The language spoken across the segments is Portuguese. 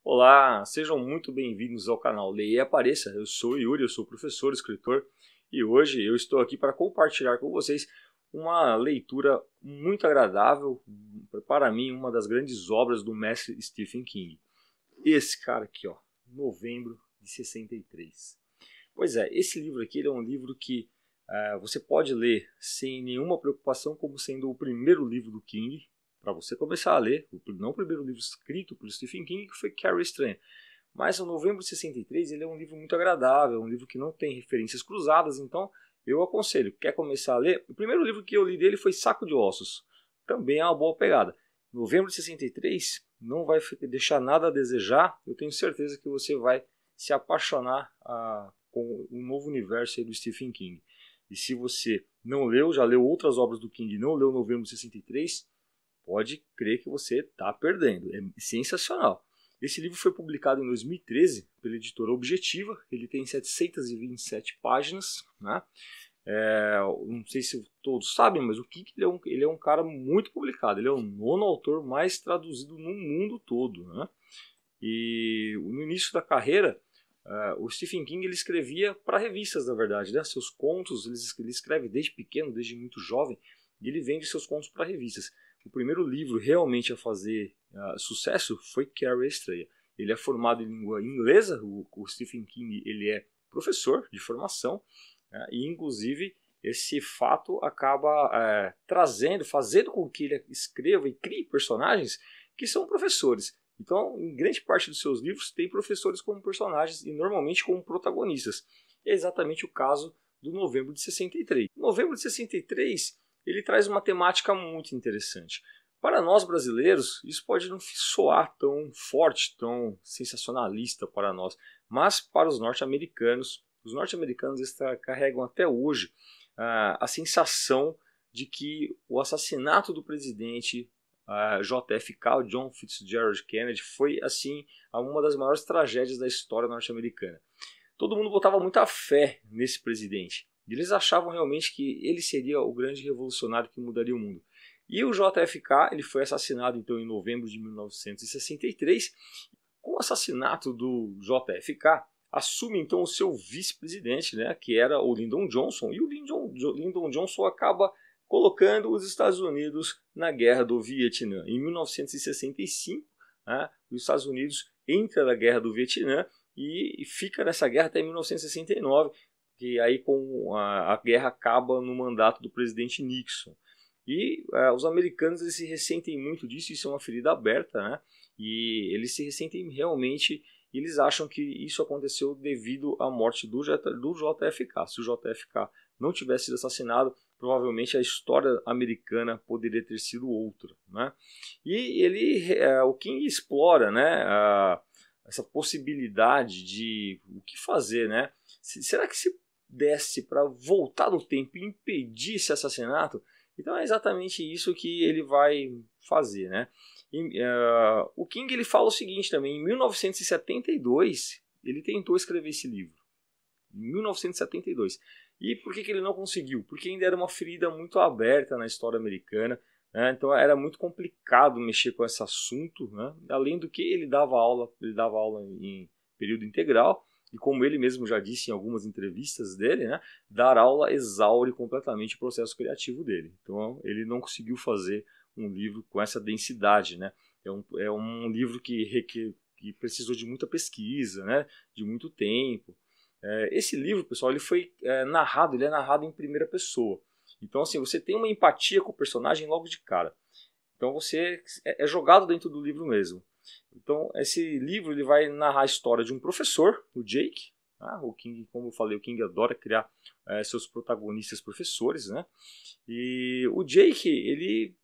Olá, sejam muito bem-vindos ao canal Leia e Apareça. Eu sou o Yuri, eu sou professor, escritor e hoje eu estou aqui para compartilhar com vocês uma leitura muito agradável, para mim, uma das grandes obras do mestre Stephen King. Esse cara aqui, ó, Novembro de 63. Pois é, esse livro aqui ele é um livro que você pode ler sem nenhuma preocupação, como sendo o primeiro livro do King, para você começar a ler, não o primeiro livro escrito por Stephen King, que foi Carrie Estranha. Mas o Novembro de 63 ele é um livro muito agradável, um livro que não tem referências cruzadas, então eu aconselho, quer começar a ler? O primeiro livro que eu li dele foi Saco de Ossos, também é uma boa pegada. Novembro de 63 não vai deixar nada a desejar, eu tenho certeza que você vai se apaixonar com o novo universo aí do Stephen King. E se você não leu, já leu outras obras do King e não leu Novembro de 63, pode crer que você está perdendo. É sensacional. Esse livro foi publicado em 2013 pela editora Objetiva. Ele tem 727 páginas. Né? Não sei se todos sabem, mas o King ele é um cara muito publicado. Ele é o 9º autor mais traduzido no mundo todo. Né? E no início da carreira, o Stephen King ele escrevia para revistas, na verdade. Né? Seus contos, ele escreve desde pequeno, desde muito jovem, e ele vende seus contos para revistas. O primeiro livro realmente a fazer sucesso foi Carrie Estranha. Ele é formado em língua inglesa, o Stephen King ele é professor de formação, e inclusive esse fato acaba fazendo com que ele escreva e crie personagens que são professores. Então, em grande parte dos seus livros tem professores como personagens e normalmente como protagonistas. É exatamente o caso do Novembro de 63. Novembro de 63 ele traz uma temática muito interessante. Para nós brasileiros, isso pode não soar tão forte, tão sensacionalista para nós, mas para os norte-americanos carregam até hoje a sensação de que o assassinato do presidente JFK, o John Fitzgerald Kennedy, foi assim uma das maiores tragédias da história norte-americana. Todo mundo botava muita fé nesse presidente. Eles achavam realmente que ele seria o grande revolucionário que mudaria o mundo. E o JFK ele foi assassinado então em novembro de 1963. Com o assassinato do JFK, assume então o seu vice-presidente, né, que era o Lyndon Johnson. E o Lyndon Johnson acaba colocando os Estados Unidos na Guerra do Vietnã. Em 1965, né, os Estados Unidos entra na Guerra do Vietnã e fica nessa guerra até 1969. Que aí a guerra acaba no mandato do presidente Nixon. E os americanos eles se ressentem muito disso, isso é uma ferida aberta, né? E eles se ressentem realmente, eles acham que isso aconteceu devido à morte do JFK. Se o JFK não tivesse sido assassinado, provavelmente a história americana poderia ter sido outra, né? E o King explora, né, essa possibilidade de o que fazer, né? Será que se desse para voltar no tempo e impedir esse assassinato? Então é exatamente isso que ele vai fazer, né? O King ele fala o seguinte também: em 1972 ele tentou escrever esse livro, em 1972. E por que ele não conseguiu? Porque ainda era uma ferida muito aberta na história americana, né? Então era muito complicado mexer com esse assunto, né? Além do que ele dava aula em período integral. E como ele mesmo já disse em algumas entrevistas dele, né, dar aula exaure completamente o processo criativo dele. Então ele não conseguiu fazer um livro com essa densidade. Né? É um livro que precisou de muita pesquisa, né, de muito tempo. Esse livro, pessoal, ele é narrado em primeira pessoa. Então assim, você tem uma empatia com o personagem logo de cara. Então você é jogado dentro do livro mesmo. Então, esse livro ele vai narrar a história de um professor, o Jake. O King, como eu falei, o King adora criar seus protagonistas professores, né? E o Jake, ele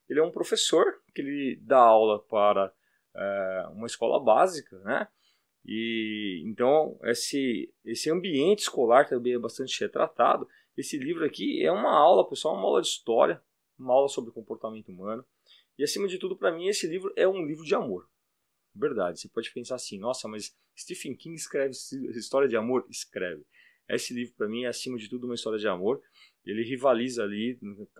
é um professor que ele dá aula para uma escola básica, né? E então esse ambiente escolar também é bastante retratado. Esse livro aqui é uma aula, pessoal, uma aula de história, uma aula sobre comportamento humano. E acima de tudo, para mim, esse livro é um livro de amor. Verdade, você pode pensar assim, nossa, mas Stephen King escreve história de amor? Escreve. Esse livro, para mim, é acima de tudo uma história de amor. Ele rivaliza ali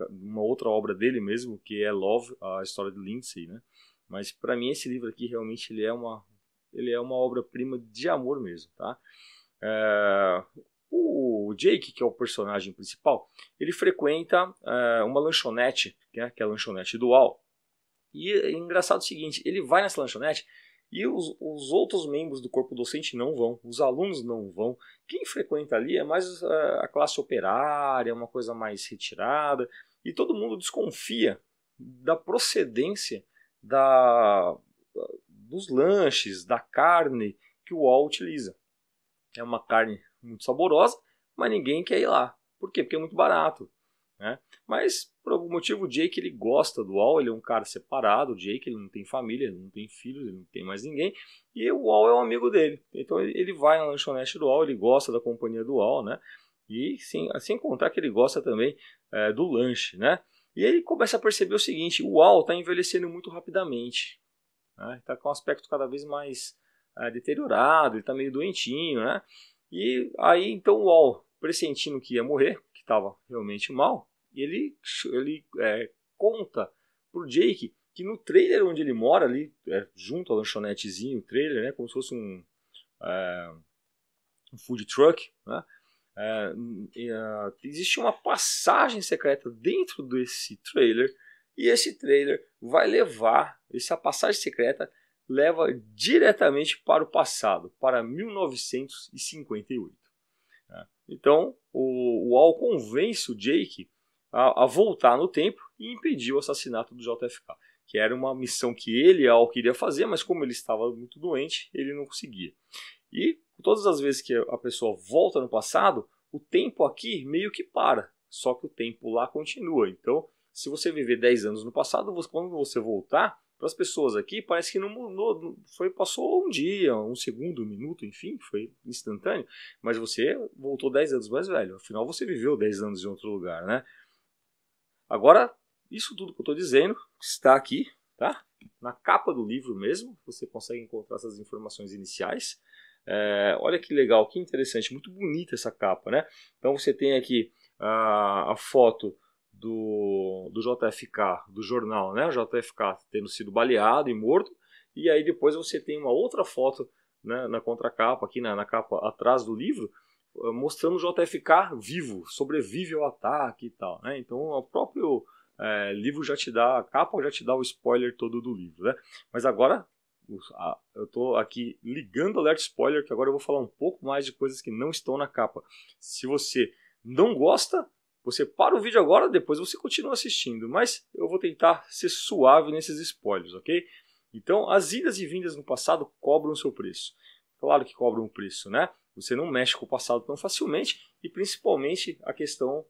uma outra obra dele mesmo, que é Love, a história de Lindsay, né? Mas para mim esse livro aqui realmente ele é uma ele é uma obra-prima de amor mesmo, tá? O Jake, que é o personagem principal, ele frequenta uma lanchonete, que é a lanchonete do Al. E é engraçado o seguinte, ele vai nessa lanchonete e os outros membros do corpo docente não vão, os alunos não vão. Quem frequenta ali é mais a classe operária, uma coisa mais retirada, e todo mundo desconfia da procedência dos lanches, da carne que o Al utiliza. É uma carne muito saborosa, mas ninguém quer ir lá. Por quê? Porque é muito barato, né? Mas por algum motivo o Jake ele gosta do Al, ele é um cara separado, o Jake ele não tem família, ele não tem filhos, ele não tem mais ninguém, e o Al é um amigo dele. Então ele vai na lanchonete do Al, ele gosta da companhia do Al, né? E sem contar que ele gosta também do lanche, né? E ele começa a perceber o seguinte, o Al está envelhecendo muito rapidamente, né? Está com um aspecto cada vez mais deteriorado, ele está meio doentinho, né? E aí então o Al, pressentindo que ia morrer, que estava realmente mal, ele conta pro Jake que no trailer onde ele mora ali, junto ao lanchonetezinho, o trailer, né, como se fosse um food truck, né, existe uma passagem secreta dentro desse trailer, e esse trailer vai levar, essa passagem secreta leva diretamente para o passado, para 1958. Então o Al convence o Jake a voltar no tempo e impedir o assassinato do JFK, que era uma missão que ele, Al, queria fazer, mas como ele estava muito doente, ele não conseguia. E todas as vezes que a pessoa volta no passado, o tempo aqui meio que para, só que o tempo lá continua. Então, se você viver 10 anos no passado, quando você voltar, para as pessoas aqui parece que não mudou, passou um dia, um segundo, um minuto, enfim, foi instantâneo, mas você voltou 10 anos mais velho, afinal você viveu 10 anos em outro lugar, né? Agora, isso tudo que eu estou dizendo está aqui, tá? Na capa do livro mesmo, você consegue encontrar essas informações iniciais. Olha que legal, que interessante, muito bonita essa capa, né? Então você tem aqui a foto do JFK, do jornal, né? O JFK tendo sido baleado e morto, e aí depois você tem uma outra foto, né, na contracapa, aqui na capa atrás do livro, mostrando o JFK vivo, sobrevive ao ataque e tal, né? Então o próprio livro já te dá, a capa já te dá o spoiler todo do livro, né? Mas agora eu estou aqui ligando o alerta spoiler, que agora eu vou falar um pouco mais de coisas que não estão na capa. Se você não gosta, você para o vídeo agora, depois você continua assistindo, mas eu vou tentar ser suave nesses spoilers, ok? Então, as idas e vindas no passado cobram o seu preço. Claro que cobram um preço, né? Você não mexe com o passado tão facilmente, e principalmente a questão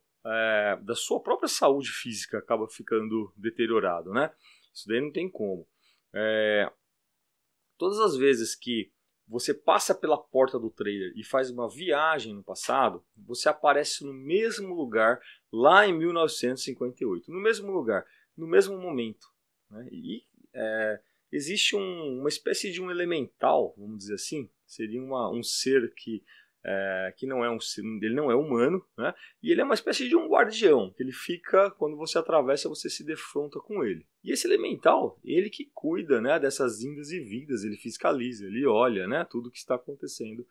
da sua própria saúde física acaba ficando deteriorado, né? Isso daí não tem como. Todas as vezes que você passa pela porta do trailer e faz uma viagem no passado, você aparece no mesmo lugar lá em 1958, no mesmo lugar, no mesmo momento, né? E existe uma espécie de um elemental, vamos dizer assim, seria um ser que não é ele não é humano, né? E ele é uma espécie de um guardião, que ele fica, quando você atravessa, você se defronta com ele. E esse elemental, ele que cuida, né, dessas indas e vindas, ele fiscaliza, ele olha, né, tudo que está acontecendo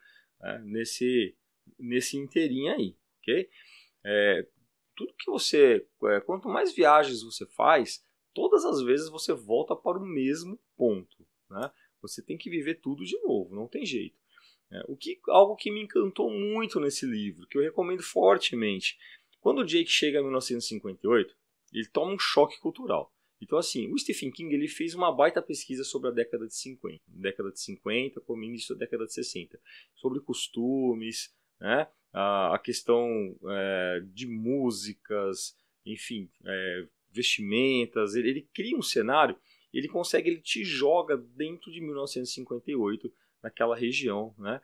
nesse inteirinho aí, ok? Tudo que você, quanto mais viagens você faz, todas as vezes você volta para o mesmo ponto, né? Você tem que viver tudo de novo, não tem jeito. Algo que me encantou muito nesse livro, que eu recomendo fortemente. Quando o Jake chega em 1958, ele toma um choque cultural. Então, assim, o Stephen King ele fez uma baita pesquisa sobre a década de 50, com o início da década de 60, sobre costumes, né, a questão de músicas, enfim, vestimentas. Ele cria um cenário, ele te joga dentro de 1958, naquela região, né,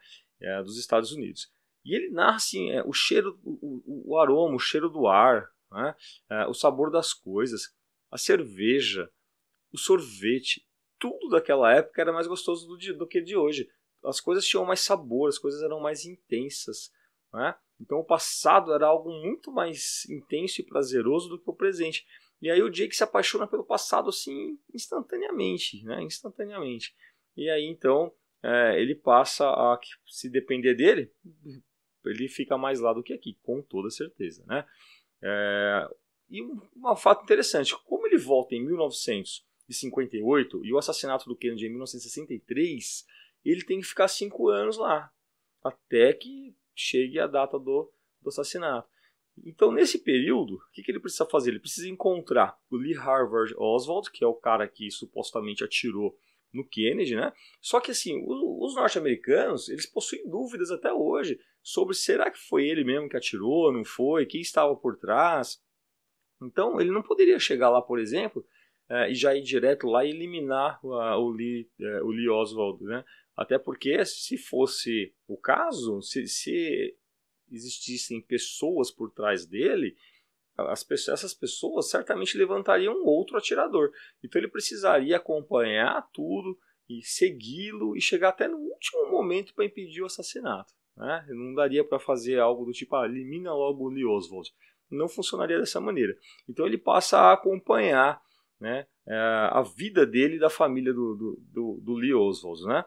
dos Estados Unidos. E ele narra assim, o cheiro, o aroma, o cheiro do ar, né, o sabor das coisas, a cerveja, o sorvete, tudo daquela época era mais gostoso do que de hoje. As coisas tinham mais sabor, as coisas eram mais intensas, né? Então o passado era algo muito mais intenso e prazeroso do que o presente. E aí o Jake se apaixona pelo passado assim instantaneamente, né? Instantaneamente. E aí então ele passa a se depender dele, ele fica mais lá do que aqui, com toda certeza, né? E um fato interessante, como ele volta em 1958 e o assassinato do Kennedy em 1963, ele tem que ficar 5 anos lá, até que chegue a data do assassinato. Então, nesse período, o que ele precisa fazer? Ele precisa encontrar o Lee Harvey Oswald, que é o cara que supostamente atirou no Kennedy, né? Só que assim, os norte-americanos, eles possuem dúvidas até hoje sobre será que foi ele mesmo que atirou, não foi, quem estava por trás. Então, ele não poderia chegar lá, por exemplo, e já ir direto lá e eliminar o Lee Oswald, né? Até porque, se fosse o caso, se existissem pessoas por trás dele, essas pessoas certamente levantariam outro atirador. Então ele precisaria acompanhar tudo e segui-lo e chegar até no último momento para impedir o assassinato, né? Não daria para fazer algo do tipo, elimina logo o Lee Oswald. Não funcionaria dessa maneira. Então ele passa a acompanhar, né, a vida dele e da família do Lee Oswald, né?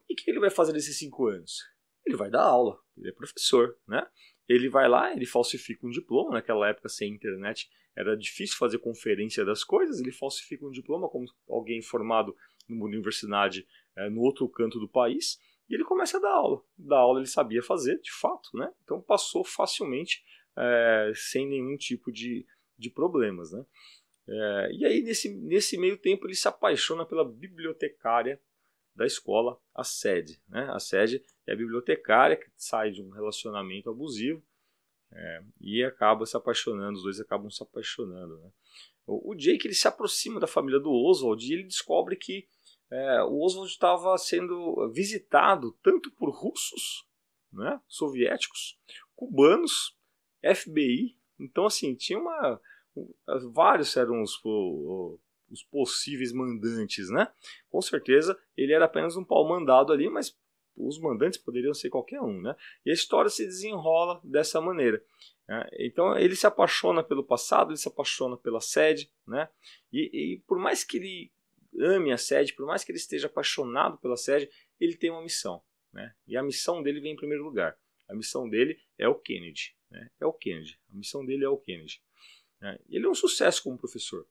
E o que ele vai fazer nesses 5 anos? Ele vai dar aula, ele é professor, né? Ele vai lá, ele falsifica um diploma. Naquela época, sem internet, era difícil fazer conferência das coisas. Ele falsifica um diploma como alguém formado numa universidade no outro canto do país, e ele começa a dar aula. Da aula ele sabia fazer, de fato, né? Então passou facilmente, sem nenhum tipo de problemas, né? E aí, nesse meio tempo, ele se apaixona pela bibliotecária da escola, a Sadie, né? A Sadie é a bibliotecária que sai de um relacionamento abusivo e acaba se apaixonando, os dois acabam se apaixonando, né? O Jake, ele se aproxima da família do Oswald e ele descobre que o Oswald estava sendo visitado tanto por russos, né, soviéticos, cubanos, FBI. Então, assim, tinha vários eram os possíveis mandantes, né? Com certeza ele era apenas um pau-mandado ali, mas os mandantes poderiam ser qualquer um, né? E a história se desenrola dessa maneira, né? Então ele se apaixona pelo passado, ele se apaixona pela Sadie, né? E por mais que ele ame a Sadie, por mais que ele esteja apaixonado pela Sadie, ele tem uma missão, né? E a missão dele vem em primeiro lugar. A missão dele é o Kennedy, né? É o Kennedy. A missão dele é o Kennedy. Ele é um sucesso como professor.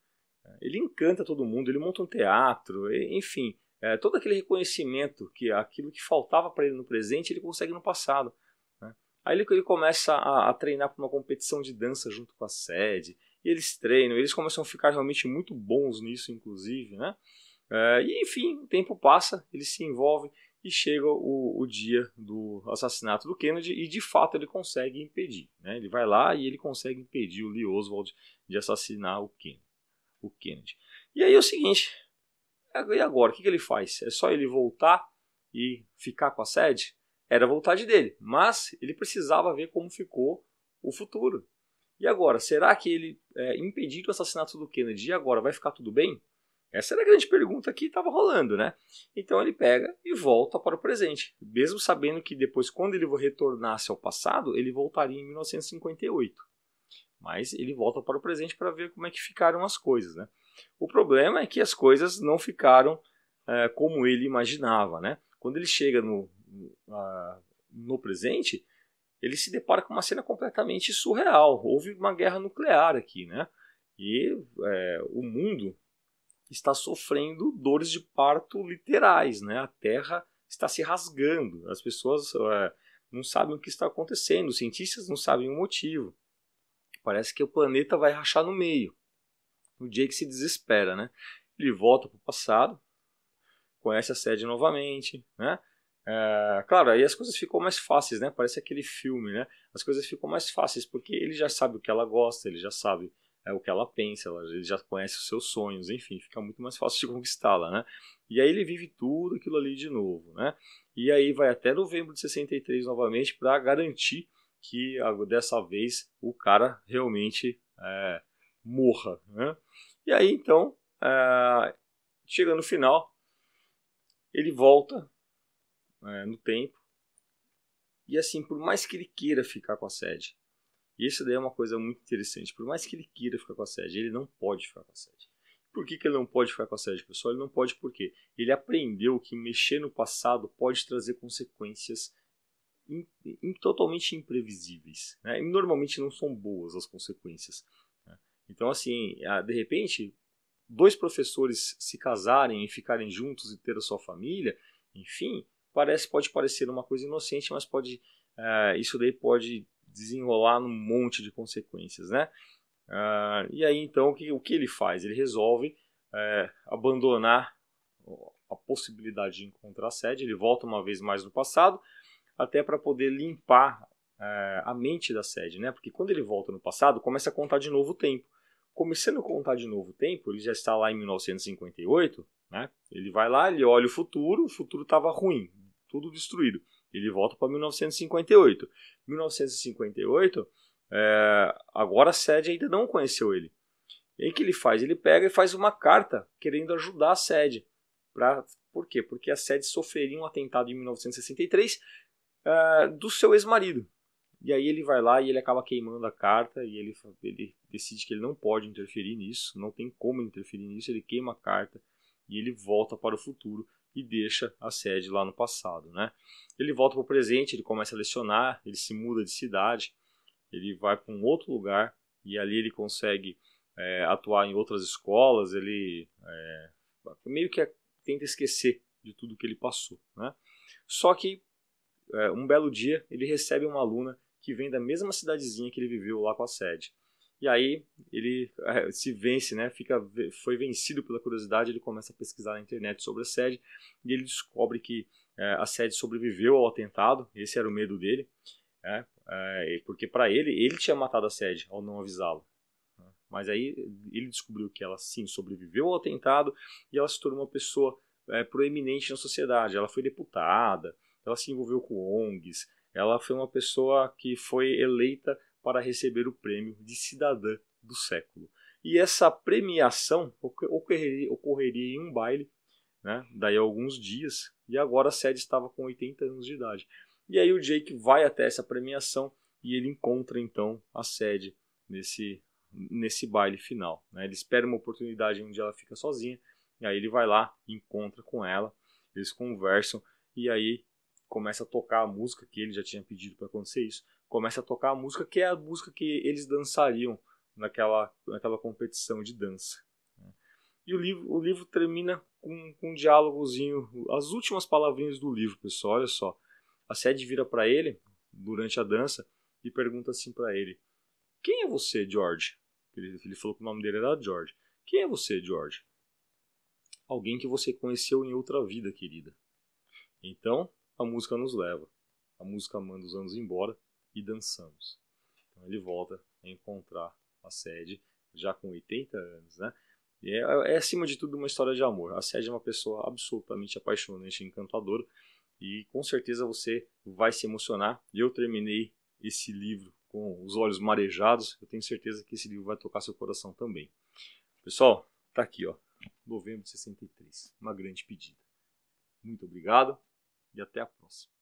Ele encanta todo mundo, ele monta um teatro, enfim, todo aquele reconhecimento, que aquilo que faltava para ele no presente, ele consegue no passado, né? Aí ele começa a treinar para uma competição de dança junto com a Sadie, e eles treinam, eles começam a ficar realmente muito bons nisso, inclusive, né? E enfim, o tempo passa, eles se envolvem e chega o dia do assassinato do Kennedy e de fato ele consegue impedir, né? Ele vai lá e ele consegue impedir o Lee Oswald de assassinar o Kennedy. E aí é o seguinte, e agora? O que ele faz? É só ele voltar e ficar com a Sadie? Era a vontade dele, mas ele precisava ver como ficou o futuro. E agora, será que ele impedir o assassinato do Kennedy e agora vai ficar tudo bem? Essa era a grande pergunta que estava rolando, né? Então ele pega e volta para o presente, mesmo sabendo que depois, quando ele retornasse ao passado, ele voltaria em 1958. Mas ele volta para o presente para ver como é que ficaram as coisas, né? O problema é que as coisas não ficaram como ele imaginava, né? Quando ele chega no presente, ele se depara com uma cena completamente surreal. Houve uma guerra nuclear aqui, né? E o mundo está sofrendo dores de parto literais, né? A Terra está se rasgando, as pessoas não sabem o que está acontecendo, os cientistas não sabem o motivo. Parece que o planeta vai rachar no meio. O Jake se desespera, né? Ele volta para o passado, conhece a Sadie novamente, né? Claro, aí as coisas ficam mais fáceis, né? Parece aquele filme, né? As coisas ficam mais fáceis porque ele já sabe o que ela gosta, ele já sabe o que ela pensa, ele já conhece os seus sonhos, enfim, fica muito mais fácil de conquistá-la, né? E aí ele vive tudo aquilo ali de novo, né? E aí vai até novembro de 63 novamente para garantir que dessa vez o cara realmente morra, né? E aí então, chega no final, ele volta no tempo e assim, por mais que ele queira ficar com a Sadie, e isso daí é uma coisa muito interessante, por mais que ele queira ficar com a Sadie, ele não pode ficar com a Sadie. Por que ele não pode ficar com a sede, pessoal? Ele não pode porque ele aprendeu que mexer no passado pode trazer consequências totalmente imprevisíveis, né? E normalmente não são boas as consequências, né? Então, assim, de repente, dois professores se casarem e ficarem juntos e ter a sua família, enfim, pode parecer uma coisa inocente, mas isso daí pode desenrolar num monte de consequências, né? E aí, então, o que ele faz? Ele resolve abandonar a possibilidade de encontrar a sede, ele volta uma vez mais no passado, até para poder limpar a mente da sede, né? Porque quando ele volta no passado, começa a contar de novo o tempo. Começando a contar de novo o tempo, ele já está lá em 1958, né? Ele vai lá, ele olha o futuro estava ruim, tudo destruído. Ele volta para 1958. 1958, agora a sede ainda não conheceu ele. E aí o que ele faz? Ele pega e faz uma carta querendo ajudar a sede. Por quê? Porque a sede sofreria um atentado em 1963 do seu ex-marido. E aí ele vai lá e ele acaba queimando a carta e ele decide que ele não pode interferir nisso, não tem como interferir nisso, ele queima a carta e ele volta para o futuro e deixa a sede lá no passado, né? Ele volta para o presente, ele começa a lecionar, ele se muda de cidade, ele vai para um outro lugar e ali ele consegue atuar em outras escolas, ele meio que tenta esquecer de tudo que ele passou, né? Só que um belo dia ele recebe uma aluna que vem da mesma cidadezinha que ele viveu lá com a sede. E aí ele se vence, né? Foi vencido pela curiosidade, ele começa a pesquisar na internet sobre a sede e ele descobre que a sede sobreviveu ao atentado. Esse era o medo dele, porque para ele tinha matado a sede ao não avisá-lo. Mas aí ele descobriu que ela sim sobreviveu ao atentado e ela se tornou uma pessoa proeminente na sociedade. Ela foi deputada, ela se envolveu com ONGs, ela foi uma pessoa que foi eleita para receber o prêmio de cidadã do século. E essa premiação ocorreria em um baile, né, daí a alguns dias, e agora a sede estava com 80 anos de idade. E aí o Jake vai até essa premiação e ele encontra então a sede nesse baile final, né? Ele espera uma oportunidade onde ela fica sozinha, e aí ele vai lá, encontra com ela, eles conversam, e aí começa a tocar a música que ele já tinha pedido para acontecer isso. Começa a tocar a música que é a música que eles dançariam naquela competição de dança. E o livro termina com um diálogozinho, as últimas palavrinhas do livro, pessoal, olha só. A sede vira para ele, durante a dança, e pergunta assim para ele: quem é você, George? Ele falou que o nome dele era George. Quem é você, George? Alguém que você conheceu em outra vida, querida. Então, a música nos leva. A música manda os anos embora e dançamos. Então ele volta a encontrar a sede, já com 80 anos, né? E acima de tudo uma história de amor. A sede é uma pessoa absolutamente apaixonante e encantadora. E com certeza você vai se emocionar. Eu terminei esse livro com os olhos marejados. Eu tenho certeza que esse livro vai tocar seu coração também. Pessoal, tá aqui, ó, novembro de 63. Uma grande pedida. Muito obrigado e até a próxima.